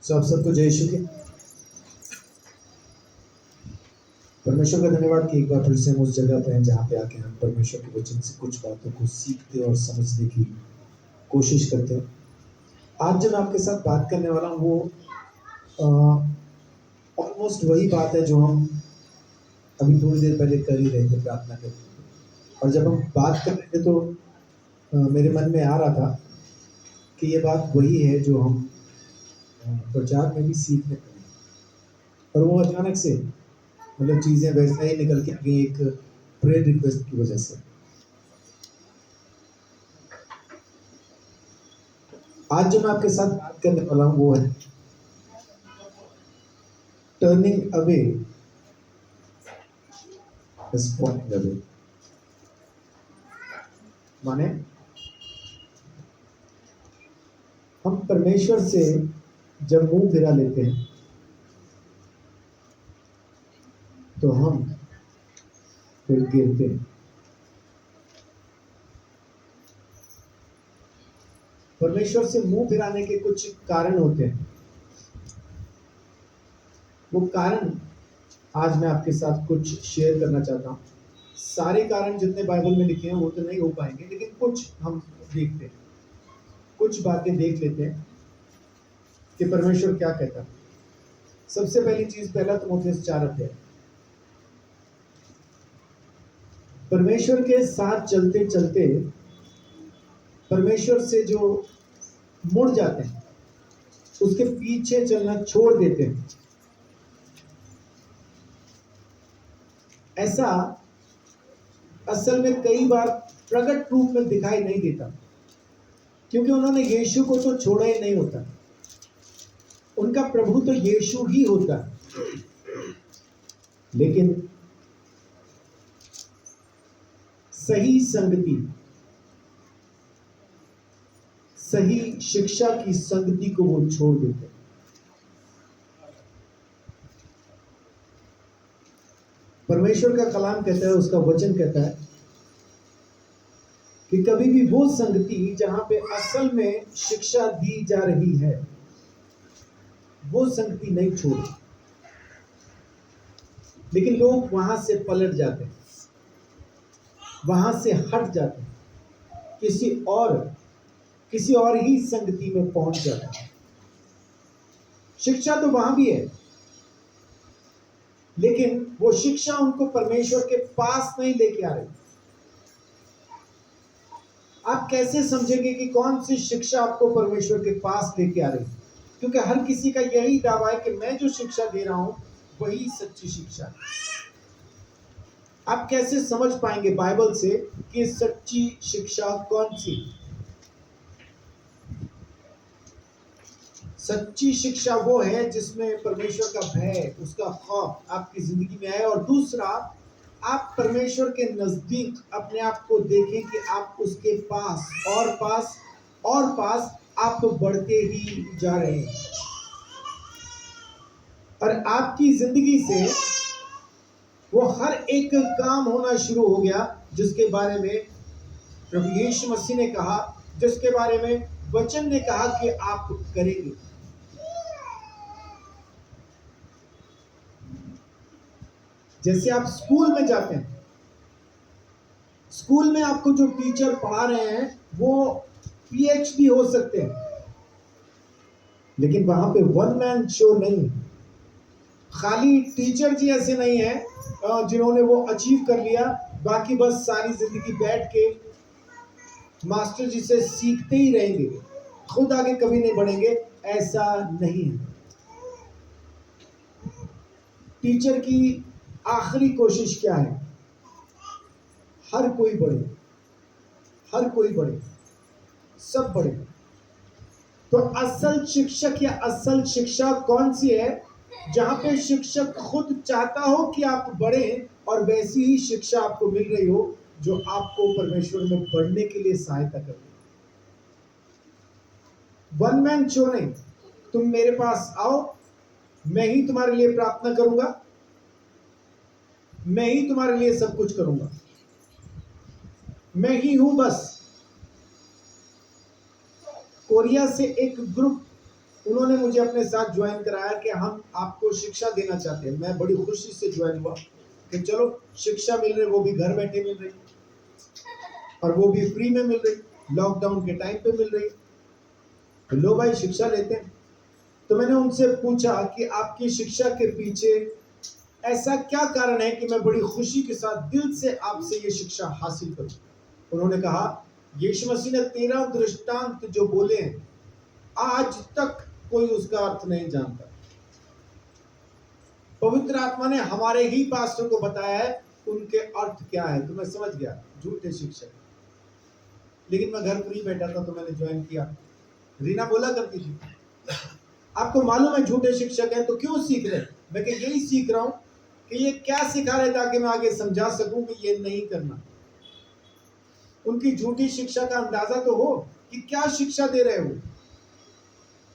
आप सबको जय यीशु की। परमेश्वर का धन्यवाद कि एक बार फिर से हम उस जगह पे हैं जहाँ पे आके हम परमेश्वर के वचन से कुछ बातों को सीखते और समझने की कोशिश करते हैं। आज जो मैं आपके साथ बात करने वाला हूँ वो ऑलमोस्ट वही बात है जो हम अभी थोड़ी देर पहले कर ही रहे थे, प्रार्थना करते। और जब हम बात कर रहे थे तो मेरे मन में आ रहा था कि ये बात वही है जो हम प्रचार में भी सीखने पड़े। और वो अचानक से मतलब चीज़ें वैसा ही निकल के आ गई एक प्रेयर रिक्वेस्ट की वजह से। आज जो मैं आपके साथ बात करने वाला हूँ वो है turning away is falling away. माने हम परमेश्वर से जब मुंह फिरा लेते हैं तो हम फिर गिरते हैं। परमेश्वर से मुंह फिराने के कुछ कारण होते हैं। वो कारण आज मैं आपके साथ कुछ शेयर करना चाहता हूँ। सारे कारण जितने बाइबल में लिखे हैं वो तो नहीं हो पाएंगे, लेकिन कुछ हम देखते हैं, कुछ बातें देख लेते हैं कि परमेश्वर क्या कहता है। सबसे पहली चीज, पहला तीमुथियुस 4 अध्याय। परमेश्वर के साथ चलते चलते परमेश्वर से जो मुड़ जाते हैं, उसके पीछे चलना छोड़ देते हैं, ऐसा असल में कई बार प्रकट रूप में दिखाई नहीं देता, क्योंकि उन्होंने यीशु को तो छोड़ा ही नहीं होता। उनका प्रभु तो यीशु ही होता है, लेकिन सही संगति, सही शिक्षा की संगति को वो छोड़ देते हैं। परमेश्वर का कलाम कहता है, उसका वचन कहता है कि कभी भी वो संगति जहां पे असल में शिक्षा दी जा रही है, वो संगति नहीं छोड़ी। लेकिन लोग वहां से पलट जाते हैं, वहां से हट जाते हैं, किसी और ही संगति में पहुंच जाते हैं। शिक्षा तो वहां भी है, लेकिन वो शिक्षा उनको परमेश्वर के पास नहीं लेके आ रही। आप कैसे समझेंगे कि कौन सी शिक्षा आपको परमेश्वर के पास लेके आ रही है? क्योंकि हर किसी का यही दावा है कि मैं जो शिक्षा दे रहा हूं वही सच्ची शिक्षा है। आप कैसे समझ पाएंगे बाइबल से कि सच्ची शिक्षा कौन सी? सच्ची शिक्षा वो है जिसमें परमेश्वर का भय, उसका खौफ आपकी जिंदगी में आए, और दूसरा, आप परमेश्वर के नजदीक अपने आप को देखें कि आप उसके पास और पास आप बढ़ते ही जा रहे हैं, और आपकी जिंदगी से वो हर एक काम होना शुरू हो गया जिसके बारे में प्रभु यीशु मसीह ने कहा, जिसके बारे में वचन ने कहा कि आप करेंगे। जैसे आप स्कूल में जाते हैं, स्कूल में आपको जो टीचर पढ़ा रहे हैं वो पीएचडी हो सकते हैं, लेकिन वहां पे वन मैन शो नहीं। खाली टीचर जी ऐसे नहीं है जिन्होंने वो अचीव कर लिया, बाकी बस सारी जिंदगी बैठ के मास्टर जी से सीखते ही रहेंगे, खुद आगे कभी नहीं बढ़ेंगे। ऐसा नहीं है। टीचर की आखिरी कोशिश क्या है? हर कोई बढ़े, हर कोई बढ़े, सब बढ़े। तो असल शिक्षक या असल शिक्षा कौन सी है? जहां पे शिक्षक खुद चाहता हो कि आप बढ़े, और वैसी ही शिक्षा आपको मिल रही हो जो आपको परमेश्वर में बढ़ने के लिए सहायता करे। वन मैन शो नहीं। तुम मेरे पास आओ, मैं ही तुम्हारे लिए प्रार्थना करूंगा, मैं ही तुम्हारे लिए सब कुछ करूंगा, मैं ही हूं बस। कोरिया से एक ग्रुप उन्होंने मुझे अपने साथ ज्वाइन कराया कि हम आपको शिक्षा देना चाहते हैं। मैं बड़ी खुशी से ज्वाइन हुआ कि चलो शिक्षा मिल रही, वो भी घर बैठे मिल रही, और वो भी फ्री में मिल रही, लॉकडाउन के टाइम पे मिल रही। तो लो भाई शिक्षा लेते हैं। तो मैंने उनसे पूछा कि आपकी शिक्षा के पीछे ऐसा क्या कारण है कि मैं बड़ी खुशी के साथ दिल से आपसे ये शिक्षा हासिल करूं। उन्होंने कहा, यीशु मसीह ने 13 दृष्टांत जो बोले हैं, आज तक कोई उसका अर्थ नहीं जानता। पवित्र आत्मा ने हमारे ही पास्टर को बताया है उनके अर्थ क्या है। तो मैं समझ गया, झूठे शिक्षक। लेकिन मैं घर फ्री बैठा था तो मैंने ज्वाइन किया। रीना बोला करती थी, आपको मालूम है झूठे शिक्षक हैं तो क्यों सीख रहे हैं? मैं कि यही सीख रहा हूं कि ये क्या सिखा रहे ताकि मैं आगे समझा सकूं कि ये नहीं करना। उनकी झूठी शिक्षा का अंदाजा तो हो कि क्या शिक्षा दे रहे हो।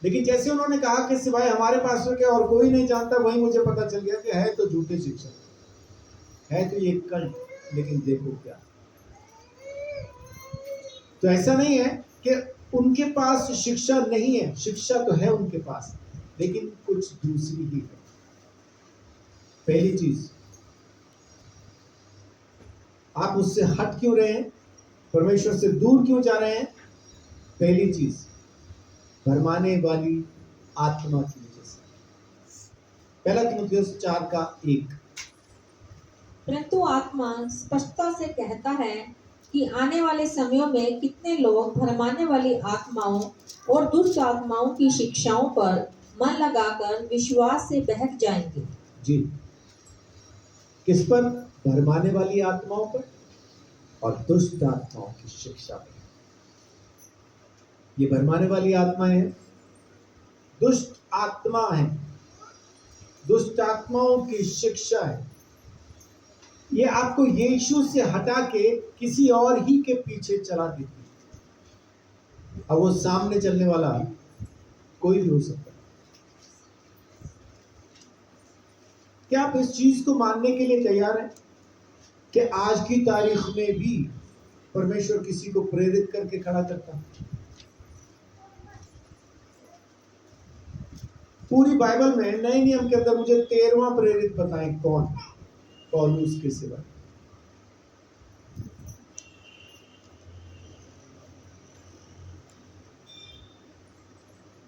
लेकिन जैसे उन्होंने कहा कि सिवाय हमारे पास्टर के और कोई नहीं जानता, वही मुझे पता चल गया कि है तो झूठे शिक्षक, है तो ये कल्ट। लेकिन देखो क्या, तो ऐसा नहीं है कि उनके पास शिक्षा नहीं है, शिक्षा तो है उनके पास, लेकिन कुछ दूसरी ही है। पहली चीज, आप उससे हट क्यों रहे हैं? परमेश्वर से दूर क्यों जा रहे हैं? पहली चीज, भरमाने वाली आत्मा की वजह से। पहला तीमुथियुस 4:1। परंतु आत्मा स्पष्टता से कहता है कि आने वाले समयों में कितने लोग भरमाने वाली आत्माओं और दुष्ट आत्माओं की शिक्षाओं पर मन लगाकर विश्वास से बहक जाएंगे। जी, किस पर? भरमाने वाली आत्माओं पर और दुष्ट आत्माओं की शिक्षा पर। ये भरमाने वाली आत्माएं हैं, दुष्ट आत्मा है, दुष्ट आत्माओं की शिक्षा है। ये आपको यीशु से हटा के किसी और ही के पीछे चला देती है। अब वो सामने चलने वाला कोई भी हो सकता है। क्या आप इस चीज को मानने के लिए तैयार हैं कि आज की तारीख में भी परमेश्वर किसी को प्रेरित करके खड़ा करता है? पूरी बाइबल में नए नियम के अंदर मुझे 13वां प्रेरित बताएं कौन? पौलुस के सिवा।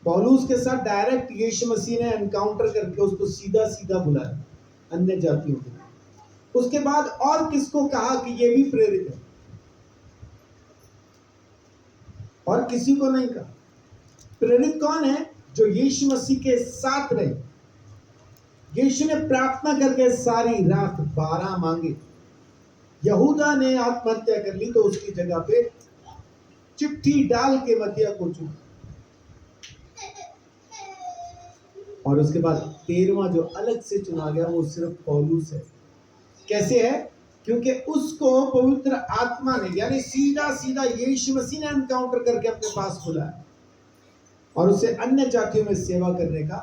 पौलुस के साथ डायरेक्ट यीशु मसीह ने एनकाउंटर करके उसको सीधा सीधा बुलाया अन्य जातियों को। उसके बाद और किसको कहा कि ये भी प्रेरित है? और किसी को नहीं कहा। प्रेरित कौन है? जो यीशु मसीह के साथ रहे। यीशु ने प्रार्थना करके सारी रात 12 मांगे। यहूदा ने आत्महत्या कर ली तो उसकी जगह पे चिट्ठी डाल के मतिया को चुना। और उसके बाद 13वां जो अलग से चुना गया वो सिर्फ पौलुस है। कैसे है? क्योंकि उसको पवित्र आत्मा ने यानी सीधा सीधा यीशु मसीह ने एनकाउंटर करके अपने पास बुलाया और उसे अन्य जातियों में सेवा करने का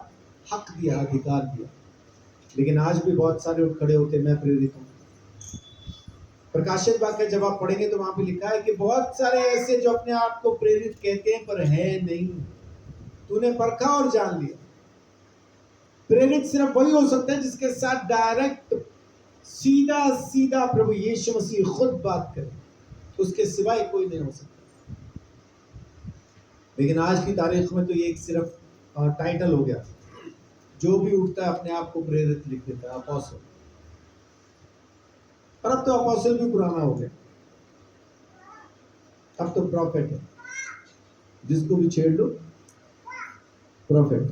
हक दिया, अधिकार दिया। लेकिन आज भी बहुत सारे उठ खड़े होते, मैं प्रेरित हूं। प्रकाशित वाक्य जब आप पढ़ेंगे तो वहां पे लिखा है कि बहुत सारे ऐसे जो अपने आप को प्रेरित कहते हैं पर है नहीं। तूने परखा और जान लिया। प्रेरित सिर्फ वही हो सकता है जिसके साथ डायरेक्ट सीधा सीधा प्रभु यीशु मसीह खुद बात करे, उसके सिवाय कोई नहीं हो सकता। लेकिन आज की तारीख में तो ये एक सिर्फ टाइटल हो गया। जो भी उठता है अपने आप को प्रेरित लिख देता है, अपोस्टल। और अब तो अपोस्टल भी पुराना हो गया, अब तो प्रॉफिट है। जिसको भी छेड़ लो प्रॉफिट।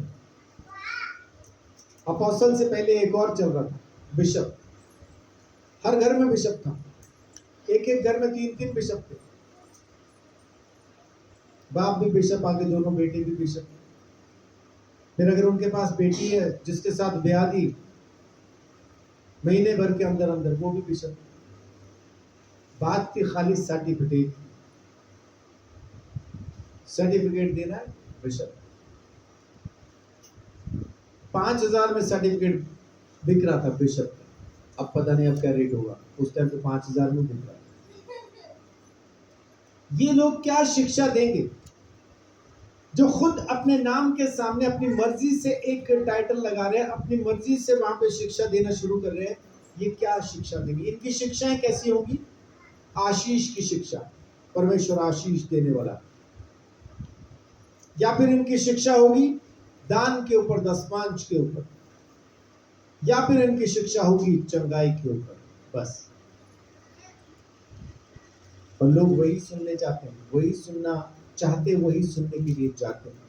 अपोस्टल से पहले एक और चल रहा था, बिशप। हर घर में बिशप था, एक एक घर में 3-3 बिशप थे। बाप भी बिशप, आगे दोनों बेटे भी बिशप। फिर अगर उनके पास बेटी है जिसके साथ ब्याह दी महीने भर के अंदर अंदर, वो भी बिशप। बात थी खाली सर्टिफिकेट, सर्टिफिकेट देना है बिशप। 5,000 में सर्टिफिकेट बिक रहा था बिशप का। अब पता नहीं अब क्या रेट होगा, उस टाइम तो 5,000 में बिक रहा था। ये लोग क्या शिक्षा देंगे? जो खुद अपने नाम के सामने अपनी मर्जी से एक टाइटल लगा रहे हैं, अपनी मर्जी से वहां पे शिक्षा देना शुरू कर रहे हैं, ये क्या शिक्षा देंगे? इनकी शिक्षाएं कैसी होगी? आशीष की शिक्षा, परमेश्वर आशीष देने वाला। या फिर इनकी शिक्षा होगी दान के ऊपर, दशमांश के ऊपर, या फिर इनकी शिक्षा होगी चंगाई के ऊपर, बस। और लोग वही सुनने चाहते हैं, वही सुनना चाहते, वही सुनने के लिए जाते हैं।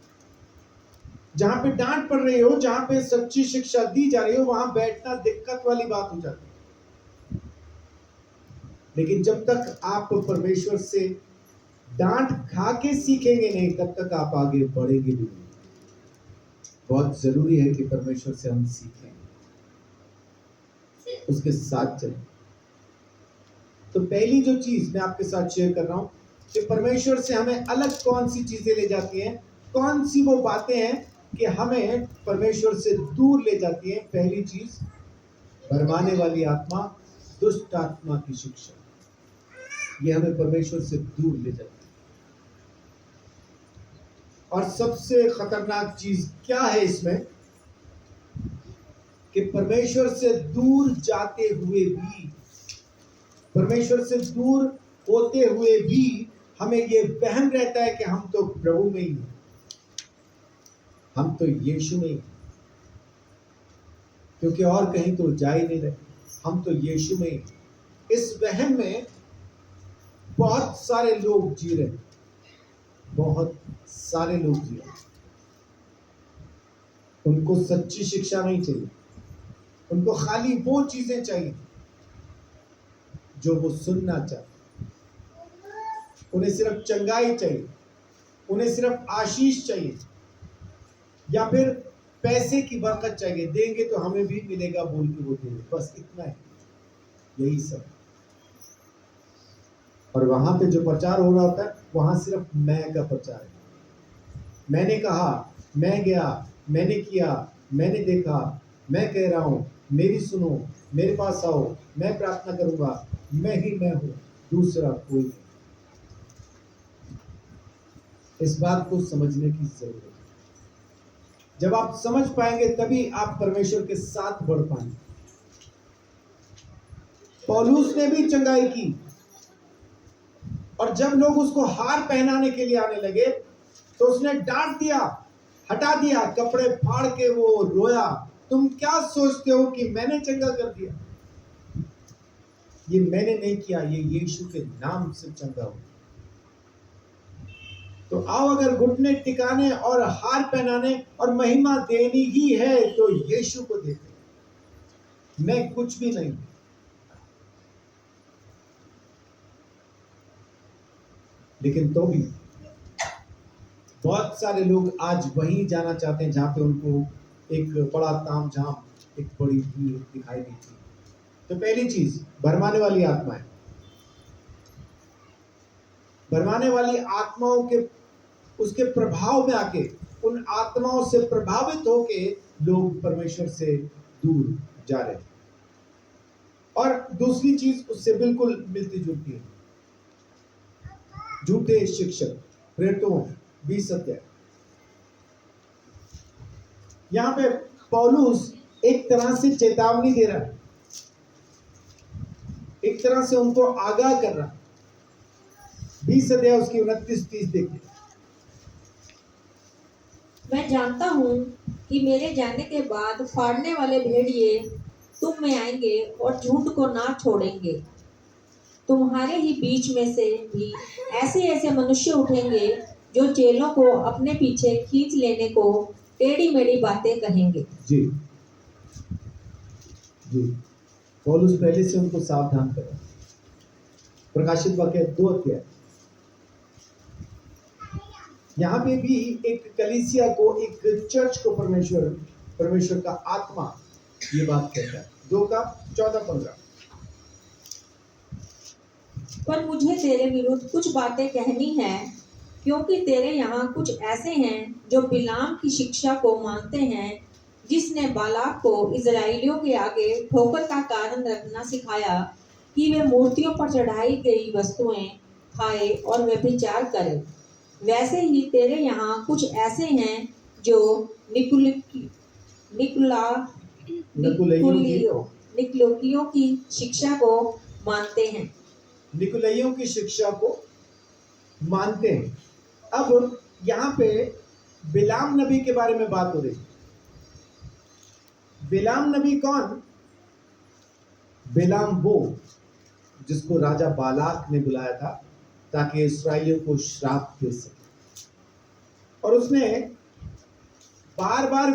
जहां पे डांट पड़ रही हो, जहां पे सच्ची शिक्षा दी जा रही हो, वहां बैठना दिक्कत वाली बात हो जाती है। लेकिन जब तक आप परमेश्वर से डांट खा के सीखेंगे नहीं, तब तक आप आगे बढ़ेंगे भी नहीं। बहुत जरूरी है कि परमेश्वर से हम सीखें, उसके साथ चलें। तो पहली जो चीज मैं आपके साथ शेयर कर रहा हूं कि परमेश्वर से हमें अलग कौन सी चीजें ले जाती हैं, कौन सी वो बातें हैं कि हमें परमेश्वर से दूर ले जाती हैं। पहली चीज, भरमाने वाली आत्मा, दुष्ट आत्मा की शिक्षा, ये हमें परमेश्वर से दूर ले जाती है। और सबसे खतरनाक चीज क्या है इसमें, कि परमेश्वर से दूर जाते हुए भी, परमेश्वर से दूर होते हुए भी हमें ये वहम रहता है कि हम तो प्रभु में ही हैं, हम तो यीशु में ही हैं, क्योंकि और कहीं तो जा ही नहीं रहे, हम तो यीशु में ही हैं। इस वहम में बहुत सारे लोग जी रहे हैं, बहुत सारे लोग जी रहे हैं। उनको सच्ची शिक्षा नहीं चाहिए, उनको खाली वो चीजें चाहिए जो वो सुनना चाहते। उन्हें सिर्फ चंगाई चाहिए, उन्हें सिर्फ आशीष चाहिए, या फिर पैसे की बरकत चाहिए, देंगे तो हमें भी मिलेगा बोल के वो देंगे, बस इतना है, यही सब। और वहां पे जो प्रचार हो रहा होता है, वहां सिर्फ मैं का प्रचार है। मैंने कहा, मैं गया, मैंने किया, मैंने देखा, मैं कह रहा हूं, मेरी सुनो, मेरे पास आओ, मैं प्रार्थना करूंगा, मैं ही मैं हूं, दूसरा कोई नहीं। इस बात को समझने की जरूरत है। जब आप समझ पाएंगे तभी आप परमेश्वर के साथ बढ़ पाएंगे। पौलुस ने भी चंगाई की, और जब लोग उसको हार पहनाने के लिए आने लगे तो उसने डांट दिया, हटा दिया, कपड़े फाड़ के वो रोया, तुम क्या सोचते हो कि मैंने चंगा कर दिया? ये मैंने नहीं किया, ये यीशु के नाम से चंगा हो। तो आओ, अगर घुटने टिकाने और हार पहनाने और महिमा देनी ही है तो यीशु को देते। मैं कुछ भी नहीं। लेकिन तो भी बहुत सारे लोग आज वहीं जाना चाहते हैं जहां पे उनको एक बड़ा तामझाम, एक बड़ी भीड़ दिखाई देती है। तो पहली चीज, भरमाने वाली आत्मा है। भरमाने वाली आत्माओं के, उसके प्रभाव में आके, उन आत्माओं से प्रभावित होके लोग परमेश्वर से दूर जा रहे हैं। और दूसरी चीज उससे बिल्कुल मिलती जुलती है, झूठे शिक्षक, प्रेरितों 20 अध्याय। यहां पे पौलुस एक तरह से चेतावनी दे रहा है, एक तरह से उनको आगाह कर रहा है। 20 अध्याय उसकी 29-30 देखिए। मैं जानता हूँ कि मेरे जाने के बाद फाड़ने वाले भेड़िए तुम में आएंगे और झुंड को ना छोड़ेंगे। तुम्हारे ही बीच में से भी ऐसे ऐसे मनुष्य उठेंगे जो चेलों को अपने पीछे खींच लेने को टेढ़ी मेढ़ी बातें कहेंगे। जी जी, पौलुस पहले से उनको सावधान करे। प्रकाशित वाक्य 2 अध्याय। यहाँ पे भी एक कलीसिया को, एक चर्च को परमेश्वर का आत्मा ये बात कहता है। 2 का 14-15। पर मुझे तेरे विरुद्ध कुछ बातें कहनी है, क्योंकि तेरे यहाँ कुछ ऐसे हैं जो बिलाम की शिक्षा को मानते हैं, जिसने बालाक को इजराइलियों के आगे ठोकर का कारण रखना सिखाया कि वे मूर्तियों पर चढ़ाई गई वस्तुएं खाए और व्यभिचार करें। वैसे ही तेरे यहाँ कुछ ऐसे हैं जो निकुल- निकुला नकुलइयों निकुलियों की शिक्षा को मानते हैं। की शिक्षा को मानते हैं। अब यहाँ पे बिलाम नबी के बारे में बात हो रही है। बिलाम नबी कौन? बिलाम वो जिसको राजा बालाक ने बुलाया था ताकि इस्राएलियों को श्राप दे सके, और उसने बार बार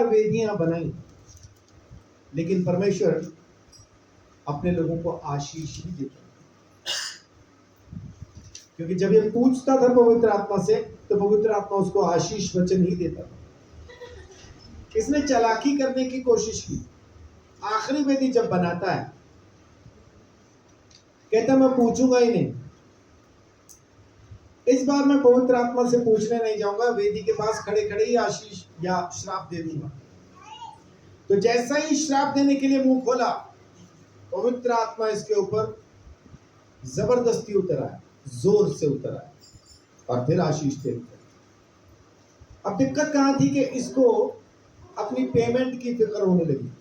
वेदियां बनाई, लेकिन परमेश्वर अपने लोगों को आशीष नहीं देता, क्योंकि जब ये पूछता था पवित्र आत्मा से तो पवित्र आत्मा उसको आशीष वचन ही देता था। इसने चालाकी करने की कोशिश की। आखिरी वेदी जब बनाता है, कहता मैं पूछूंगा ही नहीं, इस बार मैं पवित्र आत्मा से पूछने नहीं जाऊंगा, वेदी के पास खड़े खड़े ही आशीष या श्राप दे दूंगा। तो जैसा ही श्राप देने के लिए मुंह खोला, पवित्र आत्मा इसके ऊपर जबरदस्ती उतर आया, जोर से उतर आया, और फिर आशीष दे दिया। अब दिक्कत कहां थी कि इसको अपनी पेमेंट की फिक्र होने लगी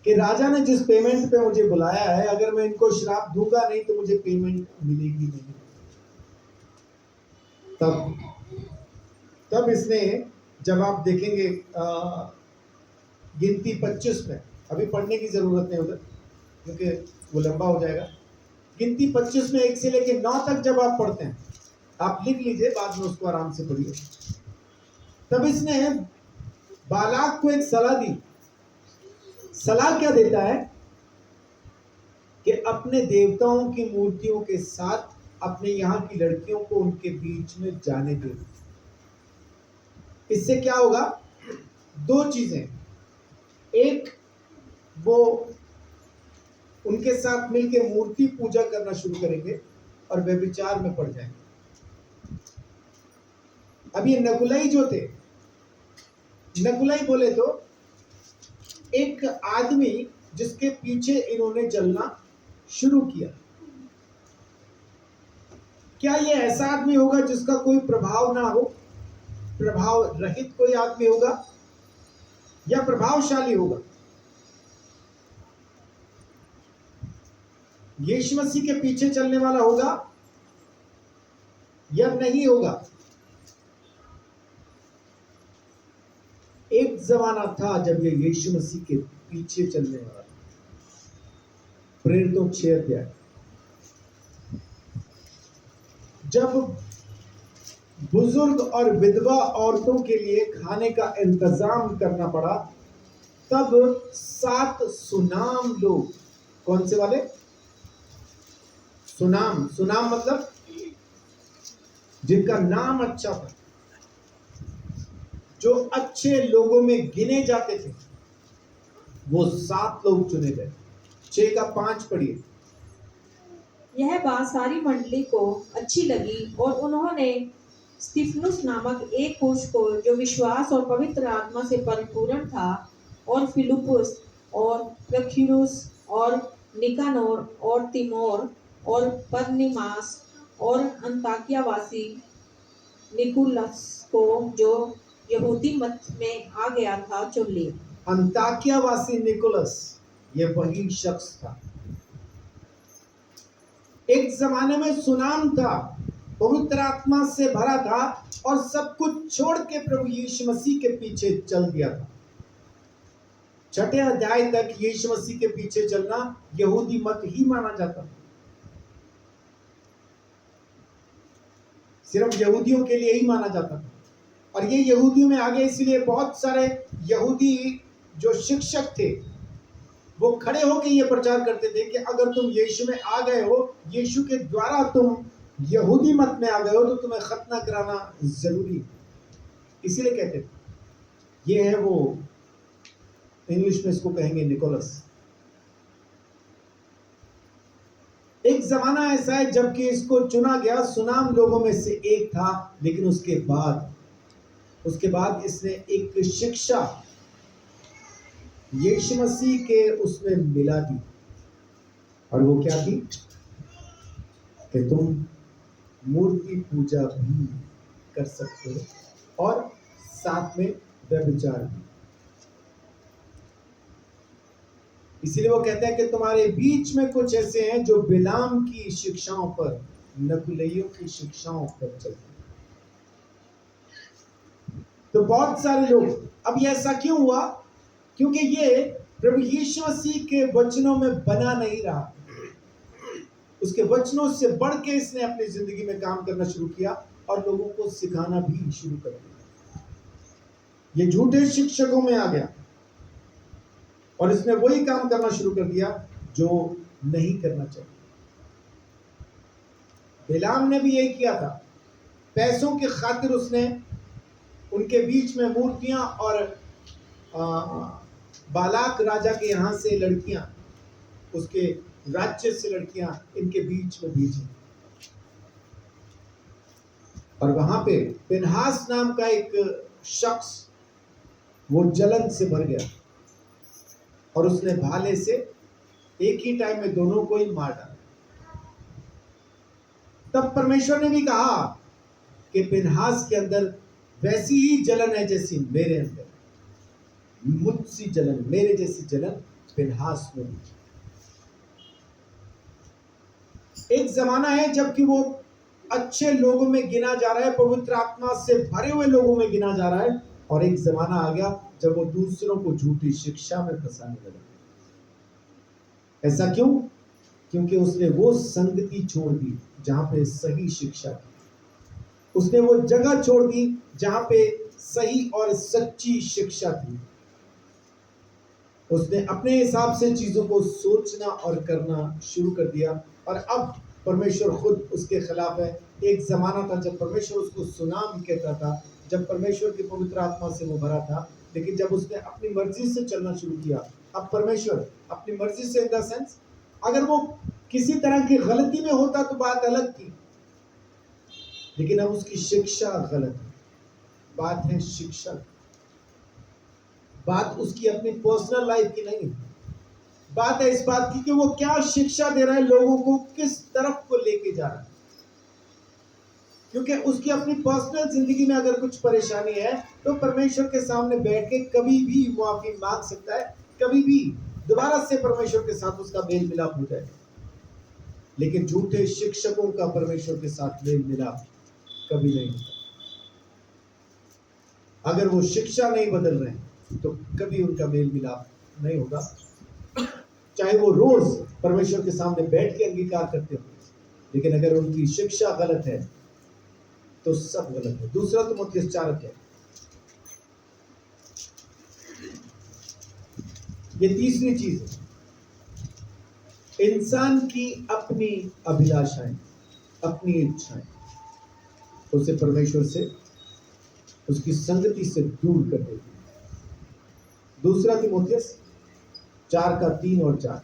कि राजा ने जिस पेमेंट पे मुझे बुलाया है, अगर मैं इनको श्राप दूंगा नहीं तो मुझे पेमेंट मिलेगी नहीं। तब इसने, जब आप देखेंगे गिनती 25 में, अभी पढ़ने की जरूरत नहीं उधर क्योंकि वो लंबा हो जाएगा। गिनती 25 में 1 से लेकर 9 तक जब आप पढ़ते हैं, आप लिख लीजिए, बाद में उसको आराम से पढ़िए। तब इसने बालाक को एक सलाह दी। सलाह क्या देता है कि अपने देवताओं की मूर्तियों के साथ अपने यहाँ की लड़कियों को उनके बीच में जाने दे। इससे क्या होगा? 2 चीजें, एक, वो उनके साथ मिलकर मूर्ति पूजा करना शुरू करेंगे और व्यभिचार में पड़ जाएंगे। अब ये नकुलाई जो थे, नकुलाई बोले तो एक आदमी जिसके पीछे इन्होंने चलना शुरू किया। क्या ये ऐसा आदमी होगा जिसका कोई प्रभाव ना हो, प्रभाव रहित कोई आदमी होगा, या प्रभावशाली होगा? यीशु मसीह के पीछे चलने वाला होगा या नहीं होगा? एक जमाना था जब ये यीशु मसीह के पीछे चलने वाला था। प्रेरितों 6 अध्याय, जब बुजुर्ग और विधवा औरतों के लिए खाने का इंतजाम करना पड़ा, तब 7 सुनाम लोग, कौन से वाले? सुनाम मतलब जिनका नाम अच्छा था, जो अच्छे लोगों में गिने जाते थे, वो 7 लोग चुने गए। 6 का 5 पढ़िए। यह बात सारी मंडली को अच्छी लगी और उन्होंने स्तिफनुस नामक एक पुरुष को, जो विश्वास और पवित्र आत्मा से परिपूर्ण था, और फिलिपुस और प्रख्यूरुस और निकानोर और तिमोर और परनिमास और अंताकियावासी निकुलस को, जो यहूदी मत में आ गया था, चुन लिया। अंताकियावासी निकोलस, ये वही शख्स था। एक जमाने में सुनाम था, पवित्र आत्मा से भरा था और सब कुछ छोड़ के प्रभु यीशु मसीह के पीछे चल दिया था। 6 अध्याय तक यीशु मसीह के पीछे चलना यहूदी मत ही माना जाता था, सिर्फ यहूदियों के लिए ही माना जाता था। और ये यहूदियों में आ गया, इसलिए बहुत सारे यहूदी जो शिक्षक थे वो खड़े होकर ये प्रचार करते थे कि अगर तुम यीशु में आ गए हो, यीशु के द्वारा तुम यहूदी मत में आ गए हो, तो तुम्हें खतना कराना जरूरी है। इसीलिए कहते थे। ये है वो, इंग्लिश में इसको कहेंगे निकोलस। एक जमाना ऐसा है जबकि इसको चुना गया, सुनाम लोगों में से एक था, लेकिन उसके बाद इसने एक शिक्षा यीशु मसीह के उसमें मिला दी। और वो क्या थी कि तुम मूर्ति पूजा भी कर सकते हो और साथ में व्यभिचार भी। इसीलिए वो कहते हैं कि तुम्हारे बीच में कुछ ऐसे हैं जो बिलाम की शिक्षाओं पर, नकुलइयों की शिक्षाओं पर चलते हैं। तो बहुत सारे लोग, अब ये ऐसा क्यों हुआ? क्योंकि ये प्रभु यीशु मसीह के वचनों में बना नहीं रहा, उसके वचनों से बढ़ के इसने अपनी जिंदगी में काम करना शुरू किया और लोगों को सिखाना भी शुरू कर दिया। ये झूठे शिक्षकों में आ गया और इसने वही काम करना शुरू कर दिया जो नहीं करना चाहिए। बिलाम ने भी यही किया था। पैसों की खातिर उसने उनके बीच में मूर्तियां और बालाक राजा के यहाँ से लड़कियां, उसके राज्य से लड़कियां इनके बीच में भेजी और वहां पे पिनहास नाम का एक शख्स वो जलन से भर गया और उसने भाले से एक ही टाइम में दोनों को ही मार डाला। तब परमेश्वर ने भी कहा कि पिनहास के अंदर वैसी ही जलन है जैसी मेरे अंदर, मुझसी जलन, मेरे जैसी जलन पिनहास में भी। एक जमाना है जबकि वो अच्छे लोगों में गिना जा रहा है, पवित्र आत्मा से भरे हुए लोगों में गिना जा रहा है, और एक जमाना आ गया जब वो दूसरों को झूठी शिक्षा में फंसाने लगा। ऐसा क्यों? क्योंकि उसने वो संगति छोड़ दी जहां पे सही शिक्षा थी, उसने वो जगह छोड़ दी जहां पे सही और सच्ची शिक्षा थी। उसने अपने हिसाब से चीजों को सोचना और करना शुरू कर दिया और अब परमेश्वर खुद उसके खिलाफ है। एक जमाना था जब परमेश्वर उसको सुनाम कहता था, जब परमेश्वर की पवित्र आत्मा से वो भरा था, लेकिन जब उसने अपनी मर्जी से चलना शुरू किया, अब परमेश्वर अपनी मर्जी से इन द सेंस, अगर वो किसी तरह की गलती में होता तो बात अलग थी, लेकिन अब उसकी शिक्षा गलत है। बात है शिक्षा, बात उसकी अपनी पर्सनल लाइफ की नहीं है। बात है इस बात की कि वो क्या शिक्षा दे रहा है, लोगों को किस तरफ को लेके जा रहा है। क्योंकि उसकी अपनी पर्सनल जिंदगी में अगर कुछ परेशानी है तो परमेश्वर के सामने बैठ के कभी भी माफी मांग सकता है, कभी भी दोबारा से परमेश्वर के साथ उसका मेल मिलाप हो जाएगा। लेकिन झूठे शिक्षकों का परमेश्वर के साथ मेल मिलाप कभी नहीं होता। अगर वो शिक्षा नहीं बदल रहे हैं तो कभी उनका मेल मिलाप नहीं होगा, चाहे वो रोज परमेश्वर के सामने बैठ के अंगीकार करते हो। लेकिन अगर उनकी शिक्षा गलत है तो सब गलत है। दूसरा तीमुथियुस 4 है, ये तीसरी चीज है, इंसान की अपनी अभिलाषाएं, अपनी इच्छाएं उसे परमेश्वर से, उसकी संगति से दूर कर देती है। दूसरा तीमुथियुस 4:3 और 4,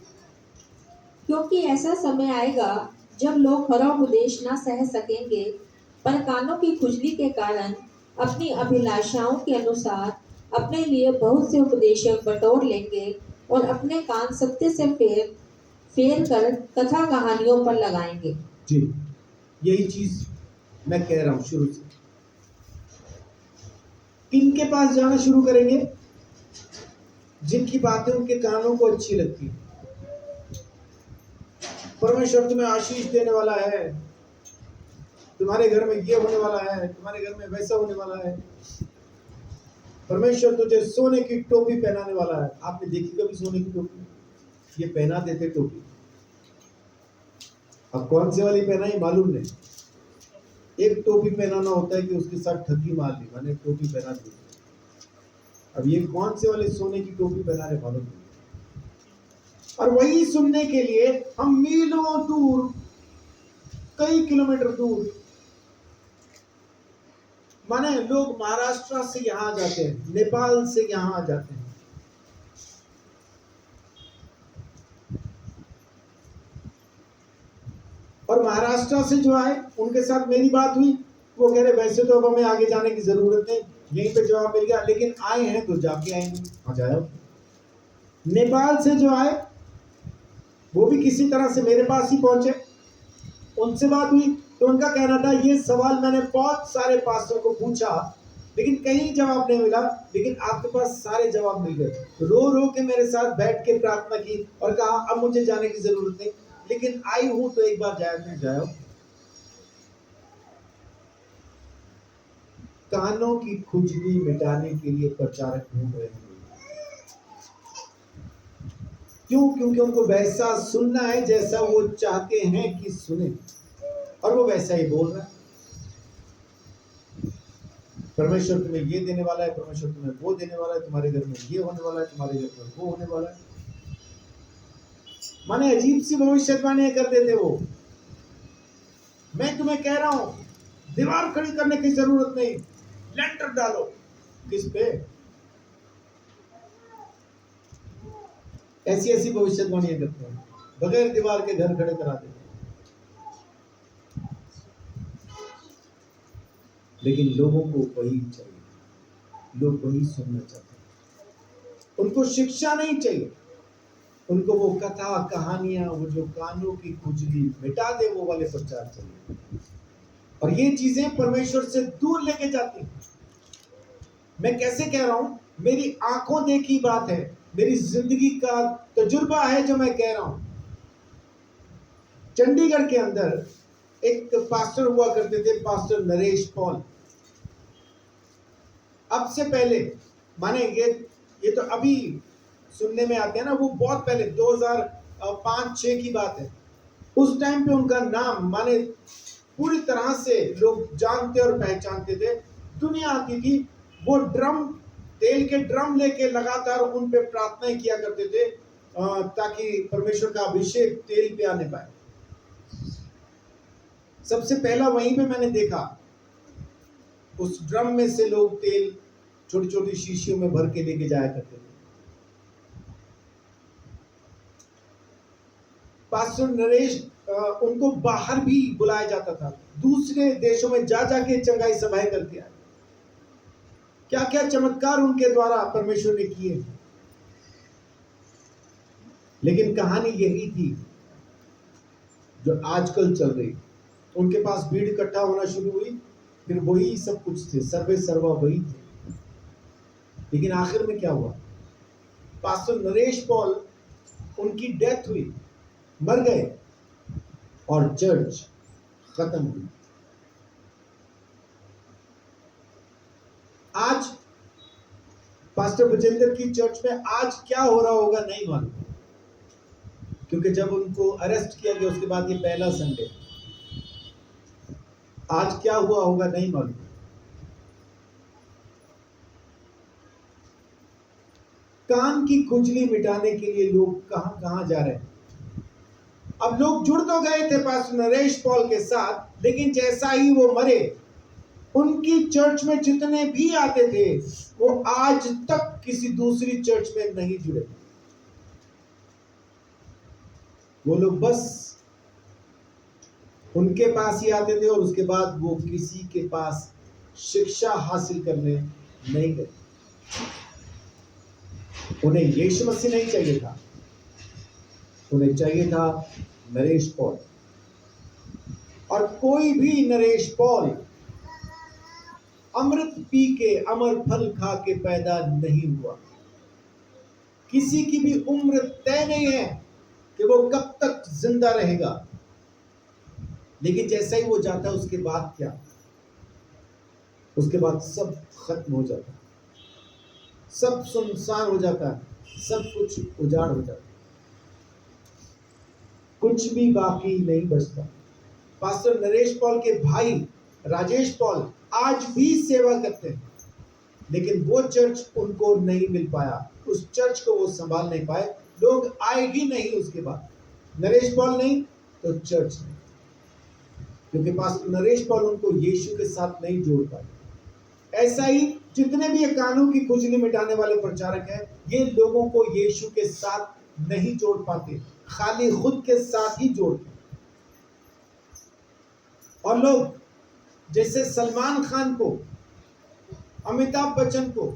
क्योंकि ऐसा समय आएगा जब लोग खरा उपदेश ना सह सकेंगे, पर कानों की खुजली के कारण अपनी अभिलाषाओं के अनुसार अपने लिए बहुत से उपदेशक बटोर लेंगे और अपने कान सत्य से फेर फेर कर कथा कहानियों पर लगाएंगे। जी, यही चीज मैं कह रहा हूं शुरू से। किनके पास जाना शुरू करेंगे? जिनकी बातें उनके कानों को अच्छी लगती है। परमेश्वर तुम्हें आशीष देने वाला है, तुम्हारे घर में ये होने वाला है, तुम्हारे घर में वैसा होने वाला है, परमेश्वर तुझे सोने की टोपी पहनाने वाला है। आपने देखी कभी सोने की टोपी? ये पहना देते टोपी, अब कौन से वाली पहनाई मालूम नहीं। एक टोपी पहनाना होता है कि उसके साथ ठगी मार ली, मैंने टोपी पहना दी। अब ये कौन से वाले सोने की टोपी पहना रहे मालूम नहीं। और वही सुनने के लिए हम मीलों दूर, कई किलोमीटर दूर, माने लोग महाराष्ट्र से यहाँ आ जाते हैं, नेपाल से यहाँ आ जाते हैं। और महाराष्ट्र से जो आए उनके साथ मेरी बात हुई, वो कह रहे वैसे तो अब हमें आगे जाने की जरूरत नहीं, यहीं पे जवाब मिल गया, लेकिन आए हैं तो जाके आएंगे। आ जाओ। नेपाल से जो आए वो भी किसी तरह से मेरे पास ही पहुंचे, उनसे बात हुई तो उनका कहना था, ये सवाल मैंने बहुत सारे पास्टर को पूछा लेकिन कहीं जवाब नहीं मिला, लेकिन आपके पास सारे जवाब मिल गए। रो रो के मेरे साथ बैठ के प्रार्थना की और कहा अब मुझे जाने की जरूरत नहीं, लेकिन आई हूं तो एक बार जाओ। कानों की खुजली मिटाने के लिए प्रचारक ढूंढ रहे हैं। क्यों? क्योंकि उनको वैसा सुनना है जैसा वो चाहते हैं कि सुने, और वो वैसा ही बोल रहा है। परमेश्वर तुम्हें ये देने वाला है, परमेश्वर तुम्हें वो देने वाला है, तुम्हारे घर में ये होने वाला है, तुम्हारे घर में वो होने वाला है। माने अजीब सी भविष्यवाणी कर देते वो। मैं तुम्हें कह रहा हूं, दीवार खड़ी करने की जरूरत नहीं, लेंटर डालो। किस पे? ऐसी ऐसी भविष्यवाणियां करते हैं, बगैर दीवार के घर खड़े करा देते हैं। लेकिन लोगों को वही चाहिए, लोग वही सुनना चाहते हैं। उनको शिक्षा नहीं चाहिए, उनको वो कथा कहानियां, वो जो कानों की खुजली मिटा दे वो वाले प्रचार चाहिए। और ये चीजें परमेश्वर से दूर लेके जाती हैं। मैं कैसे कह रहा हूं? मेरी आंखों देखी बात है, मेरी जिंदगी का तजुर्बा है जो मैं कह रहा हूं। चंडीगढ़ के अंदर एक पास्टर हुआ करते थे, पास्टर नरेश पॉल। अब से पहले, माने ये तो अभी सुनने में आते हैं ना, वो बहुत पहले 2005-6 की बात है। उस टाइम पे उनका नाम माने पूरी तरह से लोग जानते और पहचानते थे, दुनिया आती थी। वो तेल के ड्रम लेके लगातार उन पे प्रार्थनाएं किया करते थे ताकि परमेश्वर का अभिषेक तेल पे आने पाए। सबसे पहला वहीं पे मैंने देखा, उस ड्रम में से लोग तेल छोटी छोटी शीशियों में भर के लेके जाया करते थे। पास्टर नरेश उनको बाहर भी बुलाया जाता था, दूसरे देशों में जा जाके चंगाई सभाएं करके आए। क्या क्या चमत्कार उनके द्वारा परमेश्वर ने किए। लेकिन कहानी यही थी जो आजकल चल रही। उनके पास भीड़ इकट्ठा होना शुरू हुई, फिर वही सब कुछ थे, सर्वे सर्वा वही थे। लेकिन आखिर में क्या हुआ? पास्टर नरेश पॉल, उनकी डेथ हुई, मर गए और चर्च खत्म हुई। आज पास्टर बजेंद्र की चर्च में आज क्या हो रहा होगा नहीं मालूम, क्योंकि जब उनको अरेस्ट किया गया उसके बाद ये पहला संडे। आज क्या हुआ होगा नहीं मालूम। कान की खुजली मिटाने के लिए लोग कहां कहां जा रहे हैं। अब लोग जुड़ तो गए थे पास्टर नरेश पॉल के साथ, लेकिन जैसा ही वो मरे, उनकी चर्च में जितने भी आते थे वो आज तक किसी दूसरी चर्च में नहीं जुड़े। वो लोग बस उनके पास ही आते थे और उसके बाद वो किसी के पास शिक्षा हासिल करने नहीं गए। उन्हें यीशु मसीह नहीं चाहिए था, उन्हें चाहिए था नरेश पॉल। और कोई भी नरेश पॉल अमृत पी के अमर फल खा के पैदा नहीं हुआ। किसी की भी उम्र तय नहीं है कि वो कब तक जिंदा रहेगा। लेकिन जैसा ही वो जाता है उसके बाद क्या? उसके बाद सब खत्म हो जाता है, सब सुनसान हो जाता है, सब कुछ उजाड़ हो जाता है, कुछ भी बाकी नहीं बचता। पास्टर नरेश पॉल के भाई राजेश पॉल आज भी सेवा करते हैं, लेकिन वो चर्च उनको नहीं मिल पाया, उस चर्च को वो संभाल नहीं पाए। लोग आए ही नहीं उसके बाद। नरेश पॉल नहीं तो चर्च नहीं, क्योंकि पास्टर नरेश पॉल उनको यीशु के साथ नहीं जोड़ पाए। ऐसा ही जितने भी ये कानून की खुजली मिटाने वाले प्रचारक हैं, ये लोगों को यीशु के साथ नहीं जोड़ पाते, खाली खुद के साथ ही जोड़ते। और लोग जैसे सलमान खान को, अमिताभ बच्चन को,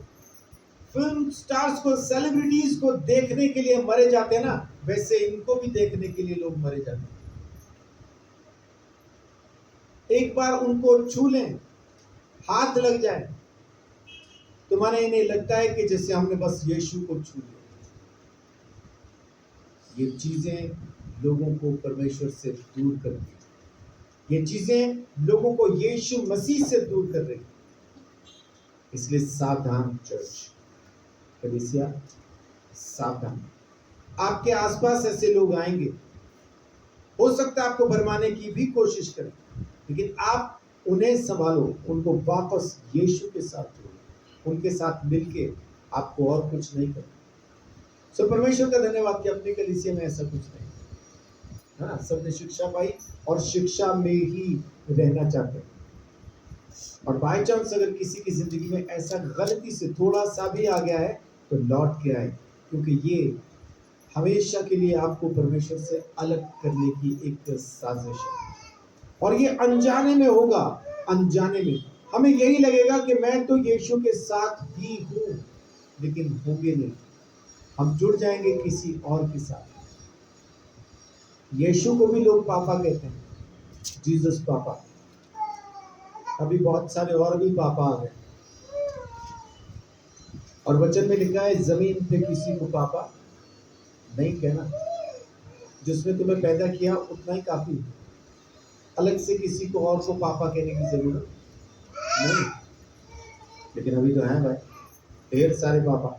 फिल्म स्टार्स को, सेलिब्रिटीज को देखने के लिए मरे जाते हैं ना, वैसे इनको भी देखने के लिए लोग मरे जाते हैं। एक बार उनको छू लें, हाथ लग जाए, तो माने इन्हें लगता है कि जैसे हमने बस यीशु को छू लिया। ये चीजें लोगों को परमेश्वर से दूर कर रही, ये चीजें लोगों को यीशु मसीह से दूर कर रही। इसलिए सावधान चर्च, कलीसिया, सावधान। आपके आसपास ऐसे लोग आएंगे, हो सकता है आपको भरमाने की भी कोशिश करें, लेकिन आप उन्हें संभालो, उनको वापस यीशु के साथ जोड़ो, उनके साथ मिलके आपको और कुछ नहीं करना। सो परमेश्वर का धन्यवाद कि अपने कलीसिया में ऐसा कुछ नहीं है ना। सबने शिक्षा पाई और शिक्षा में ही रहना चाहते हैं। और बाय चांस अगर किसी की जिंदगी में ऐसा गलती से थोड़ा सा भी आ गया है तो लौट के आए, क्योंकि ये हमेशा के लिए आपको परमेश्वर से अलग करने की एक साजिश है। और ये अनजाने में होगा, अनजाने में हमें यही लगेगा कि मैं तो यीशु के साथ भी हूं, लेकिन होंगे नहीं, हम जुड़ जाएंगे किसी और के साथ। यीशु को भी लोग पापा कहते हैं, जीसस पापा। अभी बहुत सारे और भी पापा आ गए, और वचन में लिखा है जमीन पे किसी को पापा नहीं कहना, जिसने तुम्हें पैदा किया उतना ही काफी, अलग से किसी को और को पापा कहने की जरूरत नहीं। लेकिन अभी तो है भाई, ढेर सारे पापा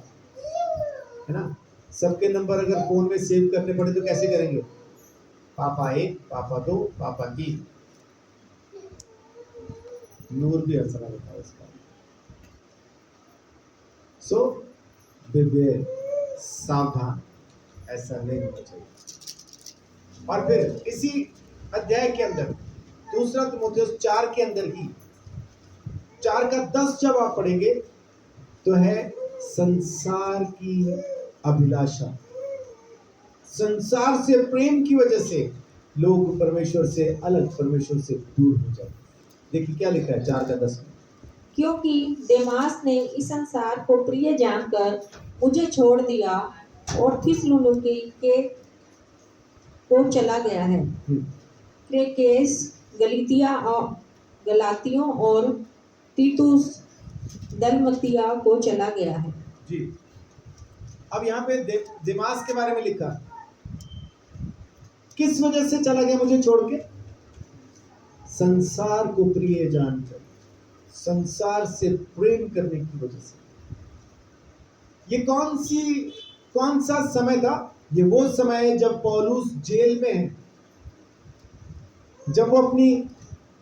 है ना। सबके नंबर अगर फोन में सेव करने पड़े तो कैसे करेंगे? पापा 1, पापा 2, पापा 3। नूर भी हंसना होता है इसका। सो विवेक, सावधान, ऐसा नहीं होना चाहिए। और फिर इसी अध्याय के अंदर दूसरा तीमुथियुस 4 के अंदर ही 4 का 10 जब आप पढ़ेंगे तो है संसार की अभिलाषा। संसार से प्रेम की वजह से लोग परमेश्वर से अलग, परमेश्वर से दूर हो जाते। देखिए क्या लिखा है 4 का 10 में। क्योंकि देमास ने इस संसार को प्रिय जानकर मुझे छोड़ दिया और थिस्सलुनीके के को चला गया है। क्रेकेस, गलातियों और तीतुस दलमतिया को चला गया है। जी, अब यहाँ पे देमास के बारे में लिखा, किस वजह से चला गया मुझे छोड़ के? संसार को प्रिय जानकर, संसार से प्रेम करने की वजह से। ये कौन सा समय था? ये वो समय है जब पौलुस जेल में है, जब वो अपनी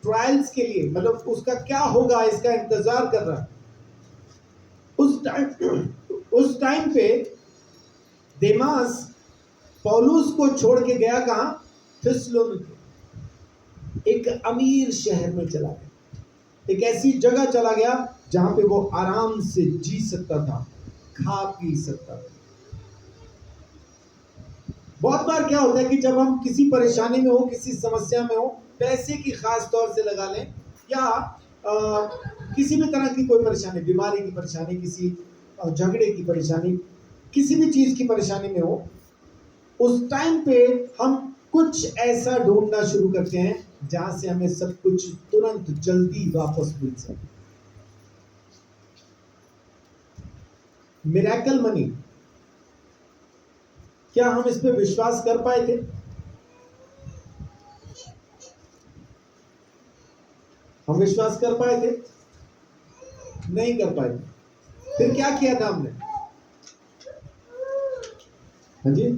ट्रायल्स के लिए, मतलब उसका क्या होगा इसका इंतजार कर रहा है। उस टाइम पे देमास पौलुस को छोड़ के गया कहां? थिस्सलुनीके, एक अमीर शहर में चला गया, एक ऐसी जगह चला गया जहां पे वो आराम से जी सकता था, खा पी सकता था। बहुत बार क्या होता है कि जब हम किसी परेशानी में हो, किसी समस्या में हो, पैसे की खास तौर से लगा लें, या किसी भी तरह की कोई परेशानी, बीमारी की परेशानी, किसी झगड़े की परेशानी, किसी भी चीज की परेशानी में हो, उस टाइम पे हम कुछ ऐसा ढूंढना शुरू करते हैं जहां से हमें सब कुछ तुरंत जल्दी वापस मिल सके। मिरेकल मनी, क्या हम इस पे विश्वास कर पाए थे? हम विश्वास कर पाए थे? नहीं कर पाए थे। फिर क्या किया था हमने? हाँ जी,